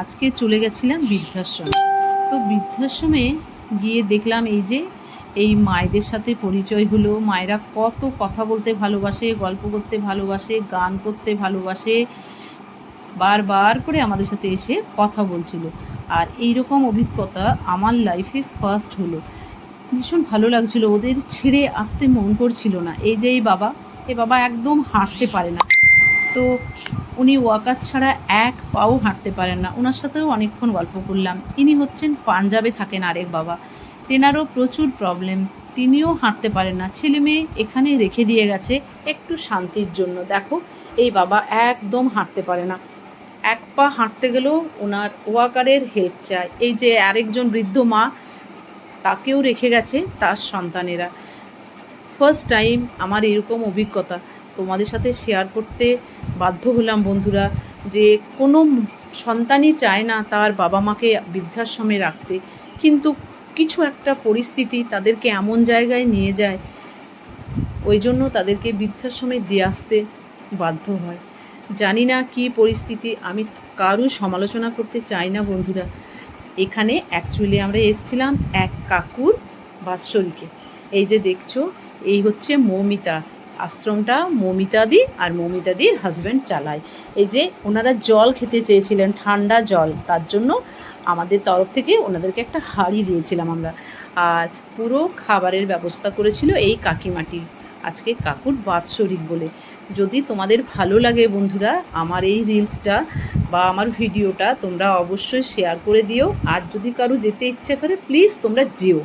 আজকে চলে গেছিলাম বৃদ্ধাশ্রমে। তো বৃদ্ধাশ্রমে গিয়ে দেখলাম এই মায়েদের সাথে পরিচয় হলো। মায়েরা কত কথা বলতে ভালোবাসে, গল্প করতে ভালোবাসে, গান করতে ভালোবাসে, বারবার করে আমাদের সাথে এসে কথা বলছিল। আর এই রকম অভিজ্ঞতা আমার লাইফে ফার্স্ট হলো। ভীষণ ভালো লাগছিল, ওদের ছেড়ে আসতে মন করছিল না। এই বাবা একদম হাঁটতে পারে না, তো উনি ওয়াকার ছাড়া এক পাও হাঁটতে পারেন না। ওনার সাথেও অনেকক্ষণ গল্প করলাম। ইনি হচ্ছেন পাঞ্জাবে থাকেন আরেক বাবা, তেনারও প্রচুর প্রবলেম, তিনিও হাঁটতে পারেন না। ছেলে মেয়ে এখানে রেখে দিয়ে গেছে একটু শান্তির জন্য। দেখো এই বাবা একদম হাঁটতে পারে না, এক পা হাঁটতে গেলেও ওনার ওয়াকারের হেল্প চায়। এই যে আরেকজন বৃদ্ধ মা, তাকেও রেখে গেছে তার সন্তানেরা। ফার্স্ট টাইম আমার এরকম অভিজ্ঞতা তোমাদের সাথে শেয়ার করতে বাধ্য হলাম বন্ধুরা, যে কোনো সন্তানই চায় না তার বাবা মাকে বৃদ্ধাশ্রমে রাখতে, কিন্তু কিছু একটা পরিস্থিতি তাদেরকে এমন জায়গায় নিয়ে যায়, ওই জন্য তাদেরকে বৃদ্ধাশ্রমে দিয়ে আসতে বাধ্য হয়। জানি না কী পরিস্থিতি, আমি কারুর সমালোচনা করতে চাই না বন্ধুরা। এখানে অ্যাকচুয়ালি আমরা এসেছিলাম এক কাকুর বাৎসরিকে। এই যে দেখছো, এই হচ্ছে মৌমিতা আশ্রমটা, মৌমিতাদি আর মৌমিতাদির হাজব্যান্ড চালায়। এই যে ওনারা জল খেতে চেয়েছিলেন, ঠান্ডা জল, তার জন্য আমাদের তরফ থেকে ওনাদেরকে একটা হাঁড়ি দিয়েছিলাম আমরা। আর পুরো খাবারের ব্যবস্থা করেছিল এই কাকিমাটি, আজকে কাকুর বাৎসরিক বলে। যদি তোমাদের ভালো লাগে বন্ধুরা আমার এই রিলসটা বা আমার ভিডিওটা, তোমরা অবশ্যই শেয়ার করে দিও। আর যদি কারো যেতে ইচ্ছে করে প্লিজ তোমরা যেও।